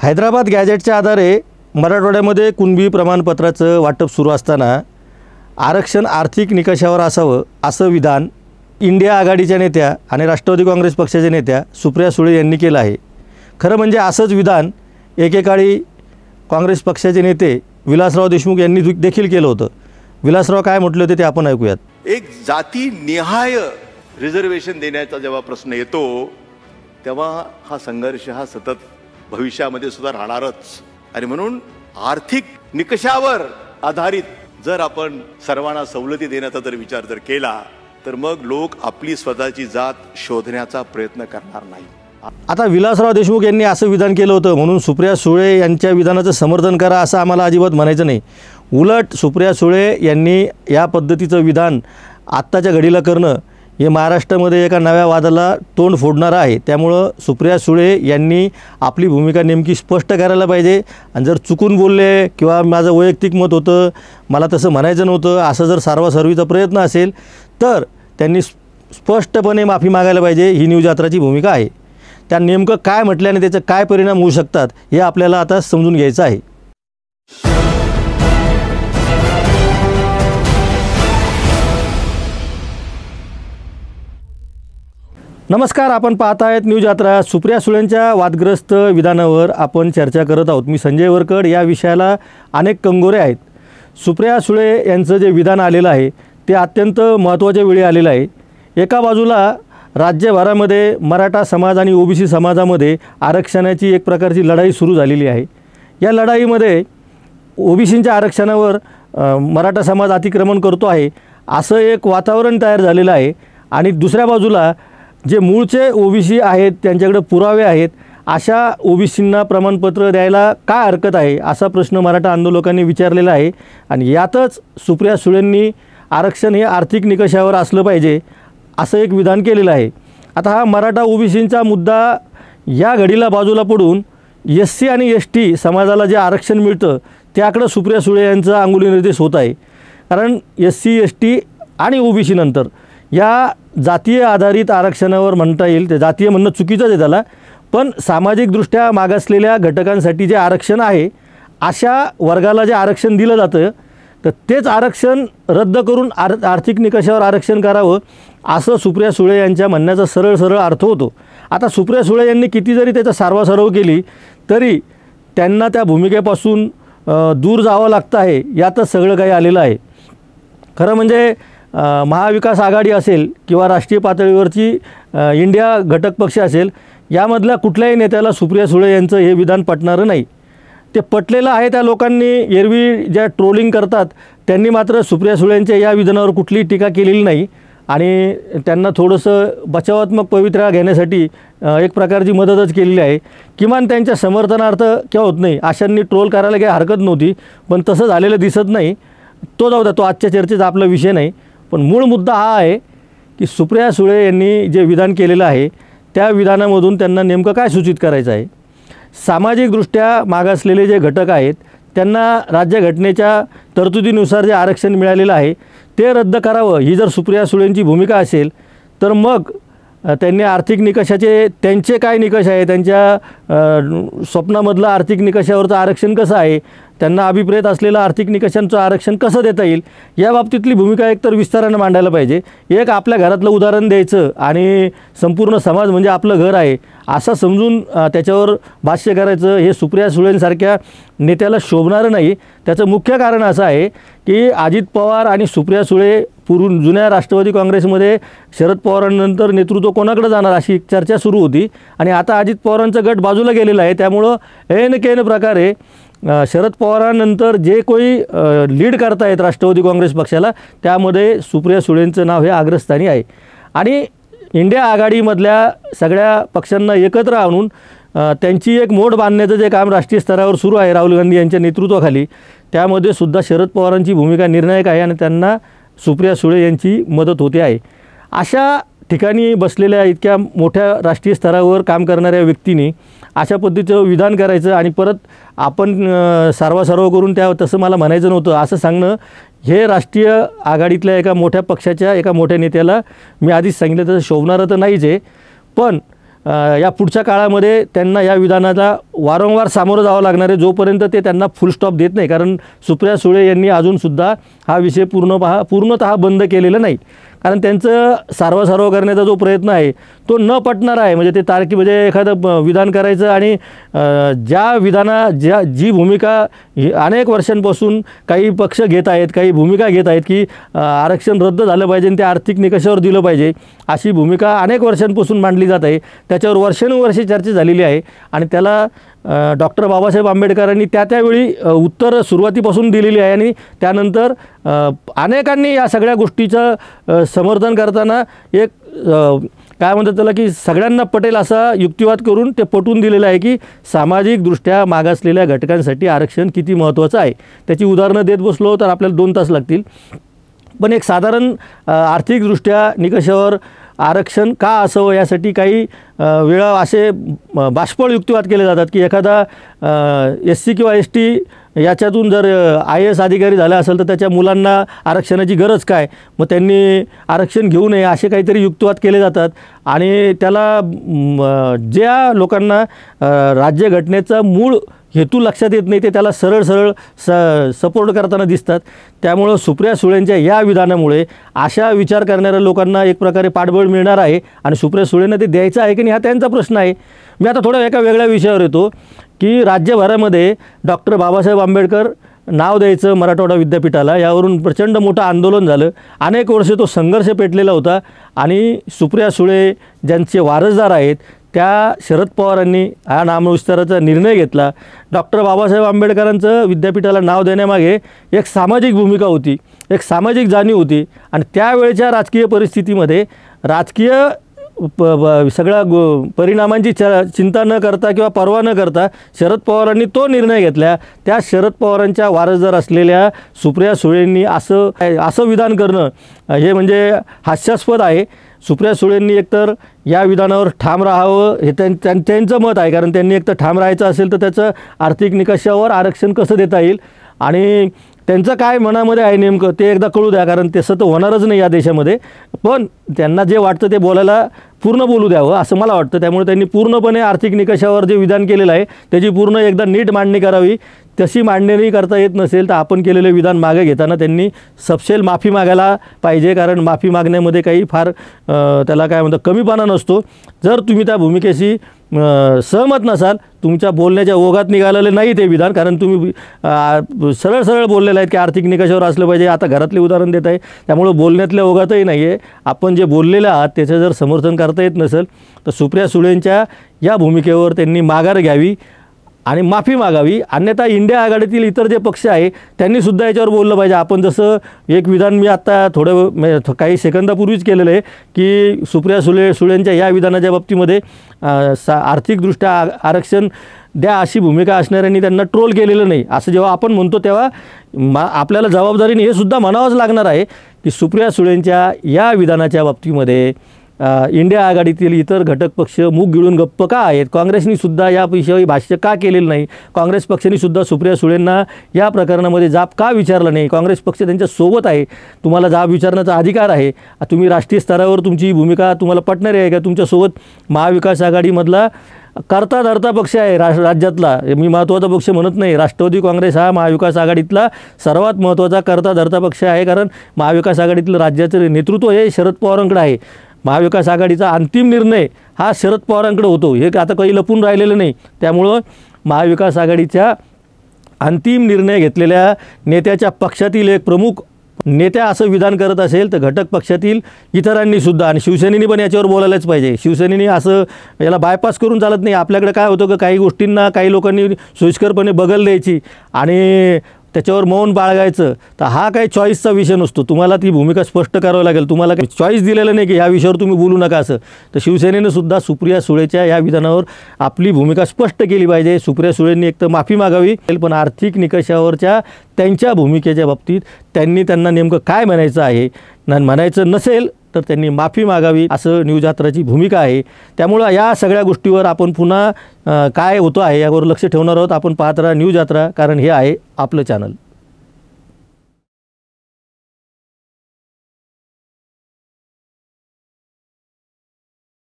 हैदराबाद गॅजेटच्या आधारे मराठवाड्यामध्ये कुणबी प्रमाणपत्राचं वाटप सुरू असताना आरक्षण आर्थिक निकषावर असावं असं विधान इंडिया आघाडीच्या नेत्या आणि राष्ट्रवादी काँग्रेस पक्षाच्या नेत्या सुप्रिया सुळे यांनी केलं आहे। खरं म्हणजे असंच विधान एकेकाळी काँग्रेस पक्षाचे नेते विलासराव देशमुख यांनी देखील केलं होतं। विलासराव काय म्हटले होते ते आपण ऐकूयात। एक जाती निहाय रिझर्वेशन देण्याचा जेव्हा प्रश्न येतो तेव्हा हा संघर्ष हा सतत भविष्यामध्ये सुद्धा राहणारच आणि म्हणून आर्थिक निकषावर आधारित जर आपण सर्वांना सवलती देण्याचा जर विचार जर केला तर मग लोक आपली स्वतःची जात शोधण्याचा प्रयत्न करणार नाही। आता विलासराव देशमुख यांनी असं विधान केलं होतं म्हणून सुप्रिया सुळे यांच्या विधानाचं समर्थन करा असं आम्हाला अजिबात म्हणायचं नाही। उलट सुप्रिया सुळे यांनी या पद्धतीचं विधान आत्ताच्या घडीला करणं हे महाराष्ट्रामध्ये एका नव्या वादाला तोंड फोडणारं आहे। त्यामुळं सुप्रिया सुळे यांनी आपली भूमिका नेमकी स्पष्ट करायला पाहिजे आणि जर चुकून बोलले किंवा माझं वैयक्तिक मत होतं मला तसं म्हणायचं नव्हतं असं जर सारवासारवीचा प्रयत्न असेल तर त्यांनी स्पष्टपणे माफी मागायला पाहिजे। ही न्यूज यात्राची भूमिका आहे। त्या नेमकं काय म्हटल्याने त्याचे काय परिणाम होऊ शकतात हे आपल्याला आता समजून घ्यायचं आहे। नमस्कार, आपण पाहत आहेत न्यूज यात्रा। सुप्रिया सुळेंच्या वादग्रस्त विधानावर आपण चर्चा करत आहोत। मी संजय वरकड। या विषयाला अनेक कंगोरे आहेत। सुप्रिया सुळे यांचं जे विधान आलेलं आहे ते अत्यंत महत्त्वाच्या वेळी आलेलं आहे। एका बाजूला राज्यभरामध्ये मराठा समाज आणि ओबीसी समाजामध्ये आरक्षणाची एक प्रकारची लढाई सुरू झालेली आहे। या लढाईमध्ये ओबीसींच्या आरक्षणावर मराठा समाज अतिक्रमण करतो आहे असं एक वातावरण तयार झालेलं आहे आणि दुसऱ्या बाजूला जे मूळचे ओबीसी आहेत त्यांच्याकडे पुरावे आहेत अशा ओबीसींना प्रमाणपत्र द्यायला काय हरकत आहे असा प्रश्न मराठा आंदोलकांनी विचारलेला आहे। आणि यातच सुप्रिया सुळेंनी आरक्षण हे आर्थिक निकषावर असलं पाहिजे असं एक विधान केलेलं आहे। आता हा मराठा ओबीसींचा मुद्दा या घडीला बाजूला पडून एससी आणि एसटी समाजाला जे आरक्षण मिळतं त्याकडे सुप्रिया सुळे यांचा अंगुली निर्देश होत आहे। कारण एससी एसटी आणि ओबीसी नंतर या जातीय आधारित आरक्षणावर म्हणता येईल, ते जातीय म्हणणं चुकीचंच आहे त्याला, पण सामाजिकदृष्ट्या मागासलेल्या घटकांसाठी जे आरक्षण आहे अशा वर्गाला जे आरक्षण दिलं जातं तर तेच आरक्षण रद्द करून आर्थिक निकषावर आरक्षण करावं असं सुप्रिया सुळे यांच्या म्हणण्याचा सरळ अर्थ होतो। आता सुप्रिया सुळे यांनी किती जरी त्याचा सारवासारव केली तरी त्यांना त्या भूमिकेपासून दूर जावं लागतं आहे, यातच सगळं काही आलेलं आहे। खरं म्हणजे महाविकास आघाडी असेल किंवा राष्ट्रीय पातळीवरची इंडिया घटक पक्ष असेल यामधल्या कुठल्याही नेत्याला सुप्रिया सुळे यांचं हे विधान पटणारं नाही। ते पटलेलं आहे त्या लोकांनी एरवी ज्या ट्रोलिंग करतात त्यांनी मात्र सुप्रिया सुळे यांच्या या विधानावर कुठलीही टीका केलेली नाही आणि त्यांना थोडंसं बचावात्मक पवित्रा घेण्यासाठी एक प्रकारची मदतच केलेली आहे। किमान त्यांच्या समर्थनार्थ किंवा होत नाही अशांनी ट्रोल करायला काही हरकत नव्हती, पण तसं झालेलं दिसत नाही। तो जाऊ द्या, तो आजच्या चर्चेचा आपला विषय नाही। पण मूळ मुद्दा हा आहे की सुप्रिया सुळे यांनी जे विधान केलेलं आहे त्या विधानामधून त्यांना नेमकं काय सूचित करायचं आहे। सामाजिकदृष्ट्या मागासलेले जे घटक आहेत त्यांना राज्यघटनेच्या तरतुदीनुसार जे आरक्षण मिळालेलं आहे ते रद्द करावं ही जर सुप्रिया सुळेंची भूमिका असेल तर मग त्यांनी आर्थिक निकषाचे त्यांचे काय निकष आहे, त्यांच्या स्वप्नामधलं आर्थिक निकषावरचं आरक्षण कसं आहे, त्यांना अभिप्रेत असलेलं आर्थिक निकषांचं आरक्षण कसं देता येईल या बाबतीतली भूमिका एकतर विस्तारानं मांडायला पाहिजे। एक आपल्या घरातलं उदाहरण द्यायचं आणि संपूर्ण समाज म्हणजे आपलं घर आहे असं समजून त्याच्यावर भाष्य करायचं हे सुप्रिया सुळेंसारख्या नेत्याला शोभणारं नाही। त्याचं मुख्य कारण असं आहे की अजित पवार आणि सुप्रिया सुळे जुन्या राष्ट्रवादी काँग्रेसमध्ये शरद पवारांनंतर नेतृत्व कोणाकडे जाणार अशी चर्चा सुरू होती आणि आता अजित पवारांचा गट बाजूला गेलेला आहे। त्यामुळं ऐन प्रकारे शरद पवारांनंतर जे कोणी लीड करतायत राष्ट्रवादी काँग्रेस पक्षाला त्यामध्ये सुप्रिया सुळेंचं नाव हे अग्रस्थानी आहे आणि इंडिया आघाडीमधल्या सगळ्या पक्षांना एकत्र आणून त्यांची एक मोड बांधण्याचं जे काम राष्ट्रीय स्तरावर सुरू आहे राहुल गांधी यांच्या नेतृत्वाखाली, त्यामध्ये सुद्धा शरद पवारांची भूमिका निर्णायक आहे आणि त्यांना सुप्रिया सुळे यांची मदत होते आहे। अशा ठिकाणी बसलेल्या इतक्या मोठ्या राष्ट्रीय स्तरावर काम करणाऱ्या व्यक्तींनी अशा पद्धतीचं विधान करायचं आणि परत आपण सारवासारव करून त्या तसं मला म्हणायचं नव्हतं असं सांगणं हे राष्ट्रीय आघाडीतल्या एका मोठ्या पक्षाच्या एका मोठ्या नेत्याला मी आधीच सांगितलं तसं शोभणारं तर नाहीच आहे। पण या पुढच्या काळामध्ये त्यांना या विधानाला वारंवार सामोरं जावं लागणार आहे, जोपर्यंत ते त्यांना फुल स्टॉप देत नाही. कारण सुप्रिया सुळे यांनी अजूनसुद्धा हा विषय पूर्णतः बंद केलेला नाही. कारण त्यांचं सारवासारव करण्याचा जो प्रयत्न आहे तो न पटणारा आहे. म्हणजे ते म्हणजे एखादं विधान करायचं आणि जी भूमिका अनेक वर्षांपासून काही पक्ष घेत आहेत, काही भूमिका घेत आहेत की आरक्षण रद्द झालं पाहिजे आणि ते आर्थिक निकषावर दिलं पाहिजे, अशी भूमिका अनेक वर्षांपासून मांडली जात आहे. त्याच्यावर वर्षानुवर्षे चर्चा झालेली आहे आणि त्याला डॉक्टर बाबासाहेब आंबेडकरांनी त्यावेळी उत्तर सुरुवातीपासून दिलेली आहे. आणि त्यानंतर अनेकांनी या सगळ्या गोष्टीचं समर्थन करताना एक काय म्हणतात त्याला की सगळ्यांना पटेल असा युक्तिवाद करून ते पटवून दिलेलं आहे की सामाजिकदृष्ट्या मागासलेल्या घटकांसाठी आरक्षण किती महत्त्वाचं आहे. त्याची उदाहरणं देत बसलो तर आपल्याला 2 तास लागतील. पण एक साधारण आर्थिकदृष्ट्या निकषावर आरक्षण का असावं यासाठी काही वेळा असे बाष्पळ युक्तिवाद केले जातात की एखादा SC किंवा ST याच्यातून जर IAS अधिकारी झाला असेल तर त्याच्या मुलांना आरक्षणाची गरज काय, मग त्यांनी आरक्षण घेऊ नये, असे काहीतरी युक्तिवाद केले जातात. आणि त्याला ज्या लोकांना राज्यघटनेचा मूळ हेतू लक्षात येत नाही ते त्याला सरळ सपोर्ट करताना दिसतात. त्यामुळं सुप्रिया सुळेंच्या या विधानामुळे अशा विचार करणाऱ्या लोकांना एक प्रकारे पाठबळ मिळणार आहे आणि सुप्रिया सुळेंना ते द्यायचं आहे की नाही हा त्यांचा प्रश्न आहे. मी आता थोडं एका वेगळ्या विषयावर येतो की राज्यभरामध्ये डॉक्टर बाबासाहेब आंबेडकर नाव द्यायचं मराठवाडा विद्यापीठाला, यावरून प्रचंड मोठं आंदोलन झालं. अनेक वर्षे तो संघर्ष पेटलेला होता आणि सुप्रिया सुळे ज्यांचे वारसदार आहेत त्या शरद पवारांनी हा नामविस्ताराचा निर्णय घेतला. डॉक्टर बाबासाहेब आंबेडकरांचं विद्यापीठाला नाव देण्यामागे एक सामाजिक भूमिका होती, एक सामाजिक जाणीव होती. आणि त्यावेळच्या राजकीय परिस्थितीमध्ये राजकीय सगळ्या परिणामांची चिंता न करता किंवा पर्वा न करता शरद पवारांनी तो निर्णय घेतला. त्या शरद पवारांच्या वारसदार असलेल्या सुप्रिया सुळेंनी असं विधान करणं हे म्हणजे हास्यास्पद आहे. सुप्रिया सुळेंनी एकतर या विधानावर ठाम राहावं हे त्यांचं मत आहे. कारण त्यांनी एकतर ठाम राहायचं असेल तर त्याचं आर्थिक निकषावर आरक्षण कसं देता येईल आणि त्यांचं काय मनामध्ये आहे नेमकं ते एकदा कळू द्या. कारण तसं तर होणारच नाही या देशामध्ये, पण त्यांना जे वाटतं ते बोलायला पूर्ण बोलू द्यावं असं मला वाटतं. त्यामुळे त्यांनी पूर्णपणे आर्थिक निकषावर जे विधान केलेलं आहे त्याची पूर्ण एकदा नीट मांडणी करावी. तशी मांडणी करता येत नसेल तर आपण केलेले विधान मागे घेताना त्यांनी सपशेल माफी मागायला पाहिजे. कारण माफी मागण्यामध्ये काही फार त्याला काय म्हणतात कमीपणा नसतो. जर तुम्ही त्या भूमिकेशी सहमत नसाल, तुमच्या बोलण्याच्या ओघात निघालेलं नाही ते विधान, कारण तुम्ही सरळ बोललेलं आहेत की आर्थिक निकषावर असलं पाहिजे. आता घरातले उदाहरण देत आहे त्यामुळं बोलण्यातल्या ओघातही नाही आहे. आपण जे बोललेलं आहात त्याचं जर समर्थन करता येत नसेल तर सुप्रिया सुळेंच्या या भूमिकेवर त्यांनी माघार घ्यावी आणि माफी मागावी. अन्यथा इंडिया आघाडीतील इतर जे पक्ष आहे त्यांनीसुद्धा याच्यावर बोललं पाहिजे. आपण जसं एक विधान मी आत्ता काही सेकंदापूर्वीच केलेलं आहे की सुप्रिया सुळेंच्या या विधानाच्या बाबतीमध्ये आर्थिकदृष्ट्या आरक्षण द्या अशी भूमिका असणाऱ्यांनी त्यांना ट्रोल केलेलं नाही. असं जेव्हा आपण म्हणतो तेव्हा आपल्याला जबाबदारीने हे सुद्धा म्हणावंच लागणार आहे की सुप्रिया सुळेंच्या या विधानाच्या बाबतीमध्ये इंडिया आघाडीतील इतर घटक पक्ष मूग गिळून गप्प का आहेत? काँग्रेसनी सुद्धा या विषयी भाष्य का केलेलं नाही? काँग्रेस पक्षाने सुद्धा सुप्रिया सुळेंना या प्रकरणामध्ये जाब का विचारला नाही? काँग्रेस पक्ष त्यांच्या सोबत आहे, तुम्हाला जाब विचारण्याचा अधिकार आहे. तुम्ही राष्ट्रीय स्तरावर तुमची भूमिका तुम्हाला पटणारी आहे का? तुमच्यासोबत महाविकास आघाडीमधला करता धरता पक्ष आहे राज्यातला, मी महत्त्वाचा पक्ष म्हणत नाही, राष्ट्रवादी काँग्रेस हा महाविकास आघाडीतला सर्वात महत्त्वाचा करता धरता पक्ष आहे. कारण महाविकास आघाडीतलं राज्याचं नेतृत्व हे शरद पवारांकडे आहे. महाविकास आघाडीचा अंतिम निर्णय हा शरद पवारांकडे होतो, हे आता काही लपून राहिलेलं नाही. त्यामुळं महाविकास आघाडीच्या अंतिम निर्णय घेतलेल्या नेत्याच्या पक्षातील एक प्रमुख नेत्या असं विधान करत असेल तर घटक पक्षातील इतरांनी सुद्धा आणि शिवसेनेने पण याच्यावर बोलायलाच पाहिजे. शिवसेनेने असं याला बायपास करून चालत नाही. आपल्याकडे काय होतं की काही गोष्टींना काही लोकांनी सोयीस्करपणे बगल द्यायची आणि त्याच्यावर मौन बाळगायचं. तर हा काही चॉईसचा विषय नसतो, तुम्हाला ती भूमिका स्पष्ट करावी लागेल. तुम्हाला काही चॉईस दिलेलं नाही की ह्या विषयावर तुम्ही बोलू नका असं. तर शिवसेनेनं सुद्धा सुप्रिया सुळेच्या या विधानावर आपली भूमिका स्पष्ट केली पाहिजे. सुप्रिया सुळेंनी एक तर माफी मागावी, पण आर्थिक निकषावरच्या त्यांच्या भूमिकेच्या बाबतीत त्यांना नेमकं काय म्हणायचं आहे, म्हणायचं नसेल तर त्यांनी माफी मागावी असं न्यूज यात्राची भूमिका आहे. त्यामुळं या सगळ्या गोष्टीवर आपण पुन्हा काय होतं आहे यावर लक्ष ठेवणार आहोत. आपण पाहत राहा न्यूज यात्रा, कारण हे आहे आपलं चॅनल.